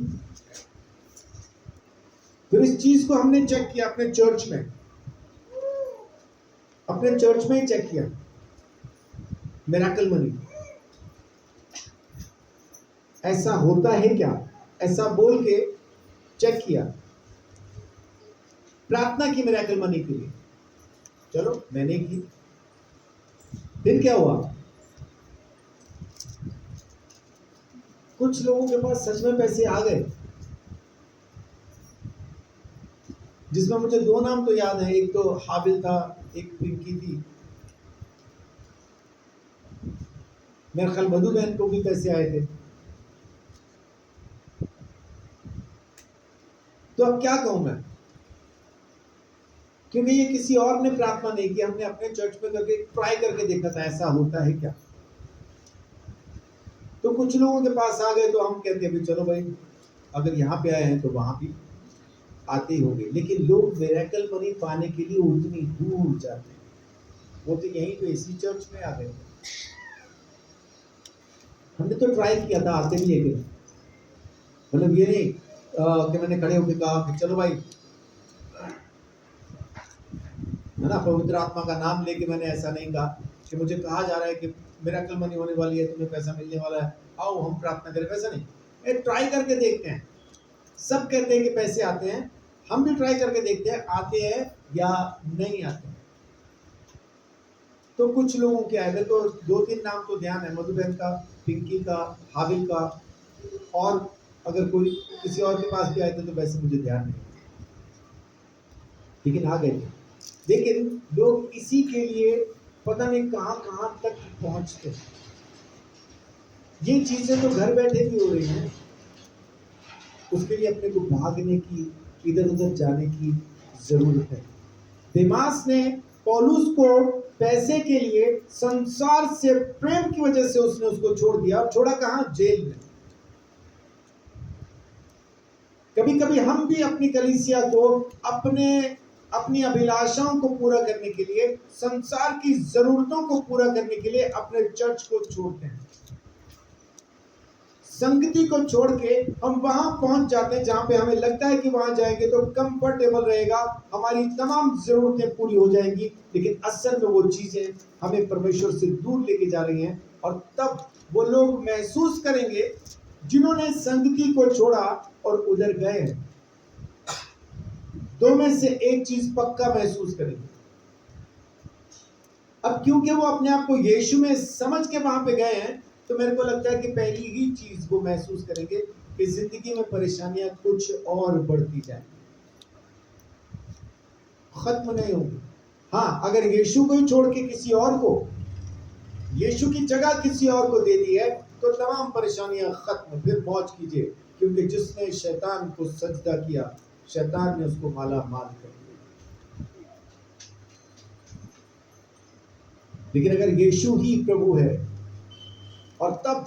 फिर इस चीज को हमने चेक किया अपने चर्च में, अपने चर्च में ही चेक किया मिरेकल मनी ऐसा होता है क्या, ऐसा बोल के चेक किया। प्रार्थना की मिरेकल मनी के लिए, चलो मैंने की। फिर क्या हुआ? कुछ लोगों के पास सच में पैसे आ गए, जिसमें मुझे 2 नाम तो याद है, एक तो हाबिल था, एक पिंकी थी। मेरे ख्याल मधु बहन को भी पैसे आए थे। तो अब क्या कहूं मैं? क्योंकि ये किसी और ने प्रार्थना नहीं की, हमने अपने चर्च में करके ट्राई करके देखा था ऐसा होता है क्या। तो कुछ लोगों के पास आ गए तो हम कहते हैं चलो भाई, अगर यहाँ पे आए हैं तो वहां भी आते ही होंगे। लेकिन लोग मिरेकल मनी पाने के लिए उतनी दूर जाते हैं, वो तो यहीं पे इसी चर्च में आ गए। हमने तो ट्राई किया था, आते भी है, मतलब ये नहीं कि मैंने खड़े होकर कहा कि चलो भाई, है ना, पवित्र आत्मा का नाम लेके मैंने ऐसा नहीं कहा कि मुझे कहा जा रहा है कि मिरेकल मनी होने वाली है, तुम्हें पैसा मिलने वाला है, आओ हम प्रार्थना करें, वैसा नहीं। एक ट्राई करके देखते हैं। सब कहते हैं कि पैसे आते हैं, हम भी ट्राई करके देखते हैं आते हैं या नहीं आते हैं। तो कुछ लोगों के आए, मेरे को 2-3 नाम तो ध्यान है, मधुबहन का, पिंकी का, हाविल का, और अगर कोई किसी और के पास भी आए थे तो वैसे मुझे ध्यान नहीं, लेकिन आ गए थे। लेकिन लोग इसी के लिए पता नहीं कहां कहां तक पहुंचते हैं। ये चीजें तो घर बैठे भी हो रही हैं, उसके लिए अपने को भागने की, इधर उधर जाने की जरूरत है। देमास ने पौलुस को पैसे के लिए, संसार से प्रेम की वजह से उसने उसको छोड़ दिया। और छोड़ा कहां? जेल में। कभी कभी हम भी अपनी कलीसिया को अपनी अभिलाषाओं को पूरा करने के लिए, संसार की जरूरतों को पूरा करने के लिए अपने चर्च को छोड़ते हैं, संगति को छोड़ के हम वहां पहुंच जाते हैं जहां पे हमें लगता है कि वहां जाएंगे तो कंफर्टेबल रहेगा, हमारी तमाम जरूरतें पूरी हो जाएंगी। लेकिन असल में वो चीजें हमें परमेश्वर से दूर लेके जा रही हैं। और तब वो लोग महसूस करेंगे जिन्होंने संगति को छोड़ा और उधर गए हैं। दो में से एक चीज पक्का महसूस करेंगे। अब क्योंकि वो अपने आप को यीशु में समझ के वहां पे गए हैं, तो मेरे को लगता है कि पहली ही चीज वो महसूस करेंगे कि जिंदगी में परेशानियां कुछ और बढ़ती जाएंगी, खत्म नहीं होंगी। हाँ, अगर यीशु को ही छोड़ के किसी और को, यीशु की जगह किसी और को दे दी है तो तमाम परेशानियां खत्म, फिर मौज कीजिए, क्योंकि जिसने शैतान को सजदा किया, शैतान ने उसको माला माल कर दिया। लेकिन अगर यीशु ही प्रभु है और तब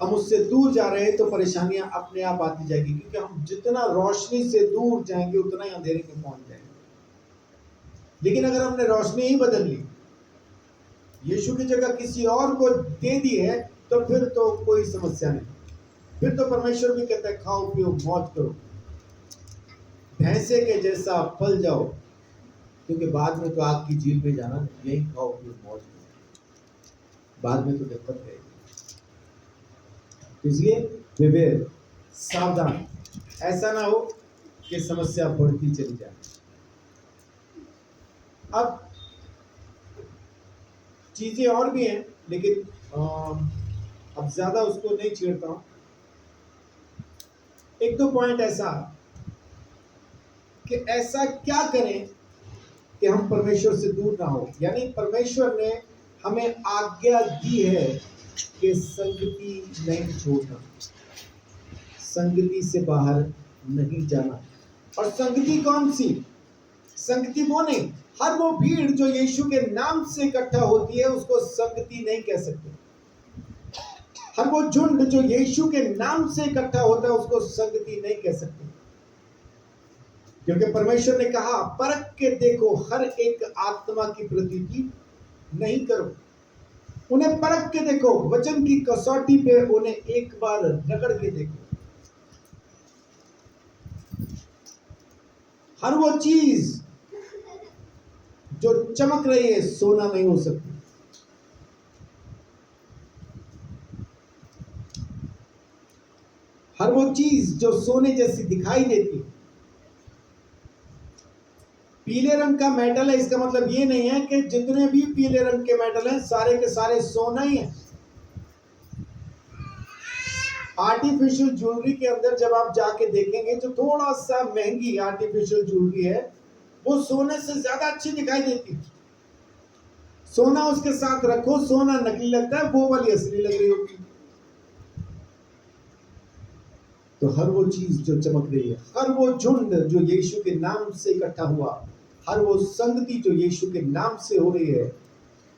हम उससे दूर जा रहे हैं तो परेशानियां अपने आप आती जाएगी, क्योंकि हम जितना रोशनी से दूर जाएंगे उतना ही अंधेरे में पहुंच जाएंगे। लेकिन अगर हमने रोशनी ही बदल ली, यीशु की जगह किसी और को दे दी है, तो फिर तो कोई समस्या नहीं। फिर तो परमेश्वर भी कहता है खाओ पियो मौज करो, भैंसे के जैसा फल जाओ, क्योंकि बाद में तो आग की झील में जाना, यही खाओ पियो मौज करो, बाद में तो दिक्कत रहेगी। इसलिए विवेक, सावधान, ऐसा ना हो कि समस्या बढ़ती चली जाए। अब चीजें और भी हैं, लेकिन अब ज्यादा उसको नहीं छेड़ता हूं। एक दो पॉइंट ऐसा कि ऐसा क्या करें कि हम परमेश्वर से दूर ना हो। यानी परमेश्वर ने हमें आज्ञा दी है कि संगति नहीं छोड़ना, संगति से बाहर नहीं जाना। और संगति कौन सी? संगति वो नहीं, हर वो भीड़ जो यीशु के नाम से इकट्ठा होती है उसको संगति नहीं कह सकते। हर वो झुंड जो यीशु के नाम से इकट्ठा होता है उसको संगति नहीं कह सकते, क्योंकि परमेश्वर ने कहा परख के देखो, हर एक आत्मा की प्रतीति नहीं करो। उन्हें परख के देखो, वचन की कसौटी पे उन्हें एक बार रगड़ के देखो। हर वो चीज जो चमक रही है सोना नहीं हो सकती। हर वो चीज जो सोने जैसी दिखाई देती है, पीले रंग का मेटल है, इसका मतलब ये नहीं है कि जितने भी पीले रंग के मेटल हैं सारे के सारे सोना ही है। आर्टिफिशियल ज्वेलरी के अंदर जब आप जाके देखेंगे जो थोड़ा सा महंगी आर्टिफिशियल ज्वेलरी है, वो सोने से ज्यादा अच्छी दिखाई देती है। सोना उसके साथ रखो, सोना नकली लगता है, वो वाली असली लग रही होती है। तो हर वो चीज जो चमक रही है, हर वो झुंड जो यीशु के नाम से इकट्ठा हुआ, हर वो संगति जो यीशु के नाम से हो रही है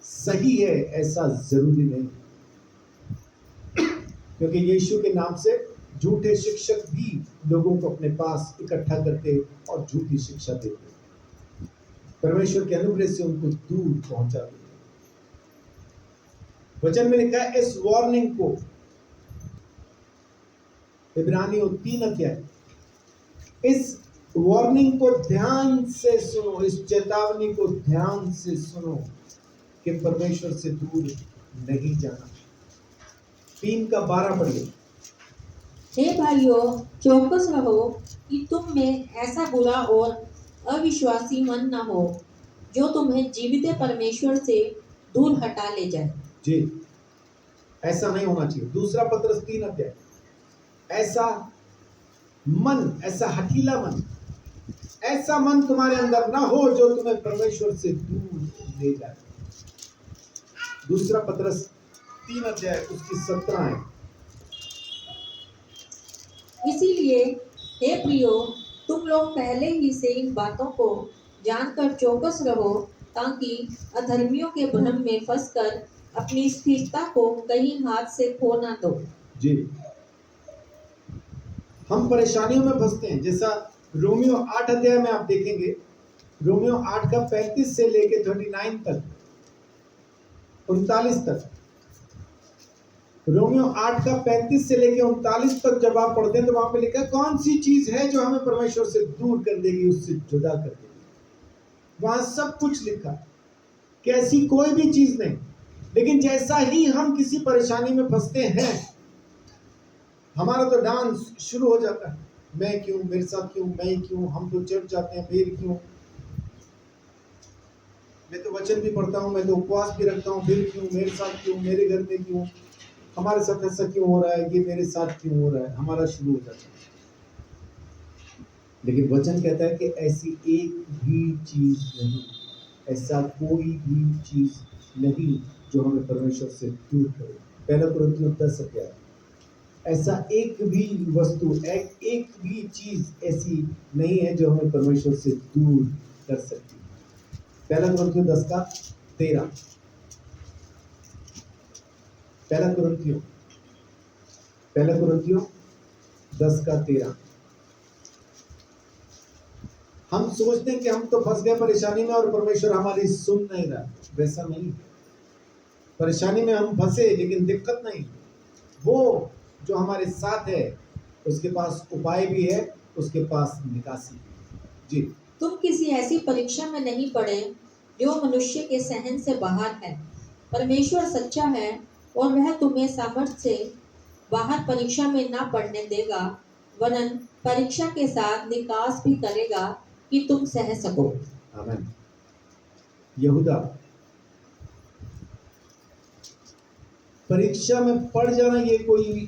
सही है ऐसा जरूरी नहीं, क्योंकि यीशु के नाम से झूठे शिक्षक भी लोगों को अपने पास इकट्ठा करते और झूठी शिक्षा देते, परमेश्वर के अनुग्रह से उनको दूर पहुंचा देते। वचन में लिखा है इस वार्निंग को, इब्रानियों 3 अध्याय, इस वार्निंग को ध्यान से सुनो, इस चेतावनी को ध्यान से सुनो कि परमेश्वर से दूर नहीं जाना। 3:12 पढ़िए। हे भाइयों, चौकस रहो कि तुम में ऐसा बुरा और अविश्वासी मन न हो जो तुम्हें जीवित परमेश्वर से दूर हटा ले जाए। जी, ऐसा नहीं होना चाहिए। दूसरा पत्रस 3 अध्याय, ऐसा मन, ऐसा हठीला मन, ऐसा मन तुम्हारे अंदर ना हो जो तुम्हें परमेश्वर से दूर ले जाए। दूसरा पत्रस 3 अध्याय उसकी 17 है। इसीलिए हे प्रियो, तुम लोग पहले ही से इन बातों को जानकर चौकस रहो, ताकि अधर्मियों के भ्रम में फंसकर अपनी स्थिरता को कहीं हाथ से खो ना दो। जी, हम परेशानियों में फंसते हैं, जैसा रोमियो 8 अध्याय में आप देखेंगे, रोमियो 8 का 35 से लेके 39 तक, 39 तक, रोमियो 8 का 35 से लेके 39 तक जब आप पढ़ते हैं तो वहां पे लिखा है कौन सी चीज है जो हमें परमेश्वर से दूर कर देगी, उससे जुदा कर देगी। वहां सब कुछ लिखा कि ऐसी कोई भी चीज नहीं, लेकिन जैसा ही हम किसी परेशानी में फंसते हैं हमारा तो डांस शुरू हो जाता है, मैं क्यों, मेरे साथ क्यों, मैं क्यों, हम तो चढ़ जाते हैं, फिर क्यों, मैं तो वचन भी पढ़ता हूँ, मैं तो उपवास भी रखता हूँ, फिर क्यों, मेरे साथ क्यों, मेरे घर में क्यों, हमारे साथ ऐसा क्यों हो रहा है, ये मेरे साथ क्यों हो रहा है, हमारा शुरू हो जाता है। लेकिन वचन कहता है कि ऐसी एक भी चीज नहीं, ऐसा कोई भी चीज नहीं जो हमें परमेश्वर से दूर करे। 1 कुरिन्थियों 10 अध्याय, ऐसा एक भी वस्तु, एक भी चीज ऐसी नहीं है जो हमें परमेश्वर से दूर कर सकती। 1 कुरिन्थियों 10 का 13, 1 कुरिन्थियों 10 का 13। हम सोचते हैं कि हम तो फंस गए परेशानी में और परमेश्वर हमारी सुन नहीं रहा, वैसा नहीं। परेशानी में हम फंसे लेकिन दिक्कत नहीं, वो जो हमारे साथ है उसके पास उपाय भी है, उसके पास निकासी भी है। जी, तुम किसी ऐसी परीक्षा में नहीं पड़े जो मनुष्य के सहन से बाहर है। परमेश्वर सच्चा है और वह तुम्हें सामर्थ्य से बाहर परीक्षा में ना पड़ने देगा, वरन परीक्षा के साथ निकास भी करेगा कि तुम सह सको। आमीन। यहूदा, परीक्षा में पड़ जाना ये कोई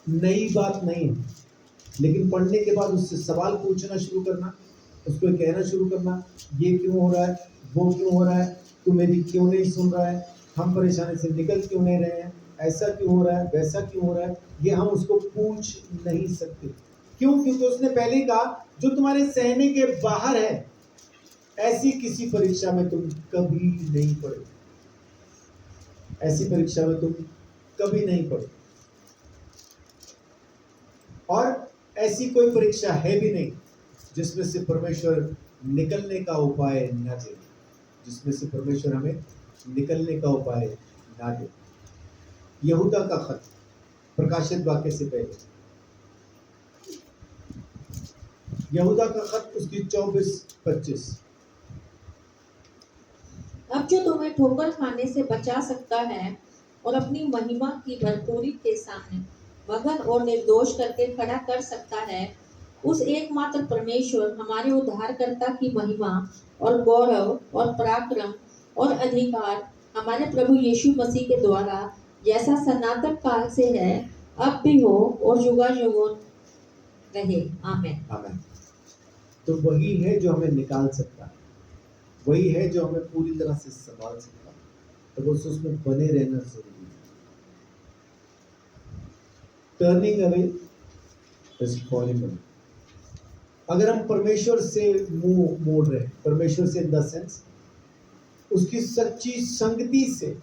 नई बात नहीं है, लेकिन पढ़ने के बाद उससे सवाल पूछना शुरू करना, उसको कहना शुरू करना, ये क्यों हो रहा है, वो क्यों हो रहा है, तू मेरी क्यों नहीं सुन रहा है, हम परेशानी से निकल क्यों नहीं रहे हैं, ऐसा क्यों हो रहा है, वैसा क्यों हो रहा है, ये हम उसको पूछ नहीं सकते। क्यों? क्योंकि उसने पहले कहा जो तुम्हारे सहने के बाहर है, ऐसी किसी परीक्षा में तुम कभी नहीं पड़े, ऐसी परीक्षा में तुम कभी नहीं पड़े, और ऐसी कोई परीक्षा है भी नहीं जिसमें से परमेश्वर निकलने का उपाय ना दे, जिसमें से परमेश्वर हमें निकलने का उपाय ना दे। यहूदा का खत, प्रकाशित वाक्य से पहले, यहूदा का खत उसकी 24-25। अब जो तुम्हें ठोकर खाने से बचा सकता है और अपनी महिमा की भरपूरी के सामने मगन और निर्दोष करके खड़ा कर सकता है, उस एकमात्र परमेश्वर हमारे उद्धारकर्ता की महिमा और गौरव और पराक्रम और अधिकार हमारे प्रभु यीशु मसीह के द्वारा जैसा सनातन काल से है, अब भी हो और युगायुगों रहे। आमीन। आमीन। तो वही है जो हमें निकाल सकता है, वही है जो हमें पूरी तरह से संभाल सकता है, तो बस उसमें बने रहना जरूरी है। Turning away is falling away. अगर हम परमेश्वर से मुंह मोड़ रहे हैं, परमेश्वर से इन द सेंस उसकी सच्ची संगति से,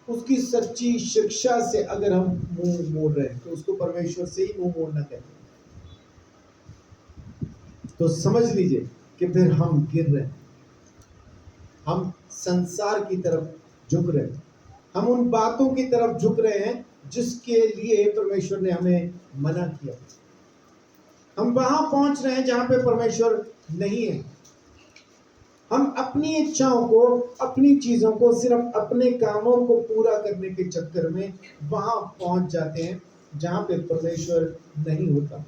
उसकी सच्ची शिक्षा से अगर हम मुंह मोड़ रहे हैं तो उसको परमेश्वर से ही मुंह मोड़ना कहते हैं। तो समझ लीजिए कि फिर हम गिर रहे हैं, हम संसार की तरफ झुक रहे हैं, हम उन बातों की तरफ झुक रहे हैं जिसके लिए परमेश्वर ने हमें मना किया। हम वहां पहुंच रहे हैं जहां पे परमेश्वर नहीं है। हम अपनी इच्छाओं को, अपनी चीजों को, सिर्फ अपने कामों को पूरा करने के चक्कर में वहां पहुंच जाते हैं जहां पे परमेश्वर नहीं होता।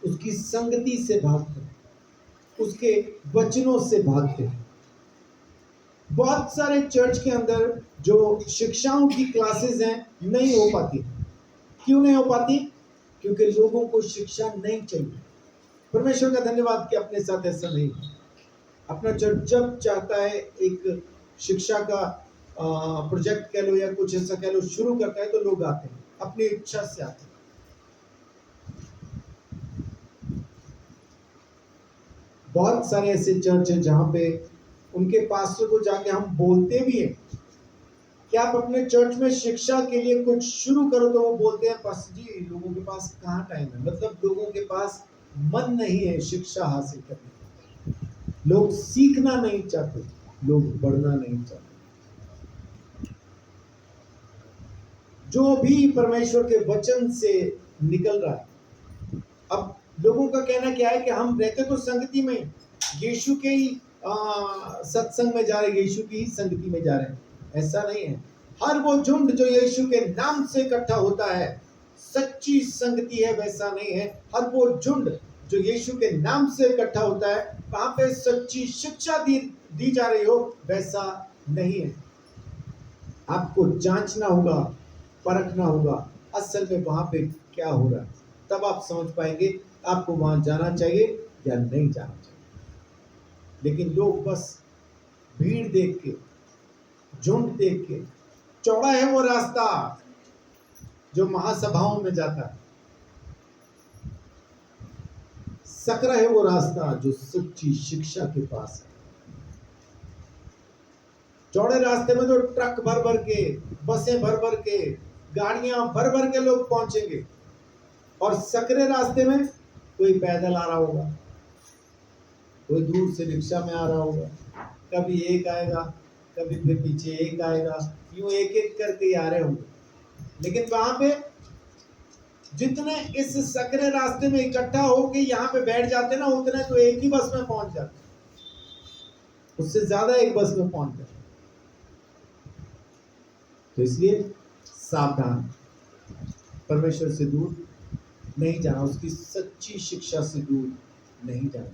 उसकी संगति से भागते हैं, उसके वचनों से भागते हैं। बहुत सारे चर्च के अंदर जो शिक्षाओं की क्लासेस हैं नहीं हो पाती। क्यों नहीं हो पाती? क्योंकि लोगों को शिक्षा नहीं चाहिए। परमेश्वर का धन्यवाद कि अपने साथ ऐसा नहीं। अपना चर्च जब चाहता है एक शिक्षा का प्रोजेक्ट कह लो या कुछ ऐसा कह लो शुरू करता है तो लोग आते हैं, अपनी इच्छा से आते हैं। बहुत सारे ऐसे चर्च हैं जहां पे उनके पास्टर को जाके हम बोलते भी हैं कि आप अपने चर्च में शिक्षा के लिए कुछ शुरू करो, तो वो बोलते हैं पास्टर जी लोगों के पास कहाँ टाइम है। मतलब लोगों के पास मन नहीं है शिक्षा हासिल करने का, लोग सीखना नहीं चाहते, लोग बढ़ना नहीं चाहते। जो भी परमेश्वर के वचन से निकल रहा है, अब लोगों का कहना क्या है कि हम रहते तो संगति में, यीशु के ही सत्संग में जा रहे, यीशु की ही संगति में जा रहे हैं। ऐसा नहीं है। हर वो झुंड जो यीशु के नाम से इकट्ठा होता है सच्ची संगति है, वैसा नहीं है। हर वो झुंड जो यीशु के नाम से इकट्ठा होता है वहां पे सच्ची शिक्षा दी जा रही हो, वैसा नहीं है। आपको जांचना होगा, परखना होगा असल में वहां पे क्या हो रहा है, तब आप समझ पाएंगे आपको वहां जाना चाहिए या नहीं जाना चाहिए। लेकिन लोग बस भीड़ देख के, झुंड देख के, चौड़ा है वो रास्ता जो महासभाओं में जाता है, सकरा है वो रास्ता जो सच्ची शिक्षा के पास है। चौड़े रास्ते में तो ट्रक भर भर के, बसें भर भर के, गाड़ियां भर भर के लोग पहुंचेंगे, और सकरे रास्ते में कोई पैदल आ रहा होगा, कोई दूर से रिक्शा में आ रहा होगा, कभी एक आएगा, कभी फिर पीछे एक आएगा, यूं एक एक करके ही आ रहे होंगे। लेकिन वहां पे जितने इस सकरे रास्ते में इकट्ठा होके यहाँ पे बैठ जाते ना, उतने तो एक ही बस में पहुंच जाते, उससे ज्यादा एक बस में पहुंच जाते। तो इसलिए सावधान, परमेश्वर से दूर नहीं जाना, उसकी सच्ची शिक्षा से दूर नहीं जाना।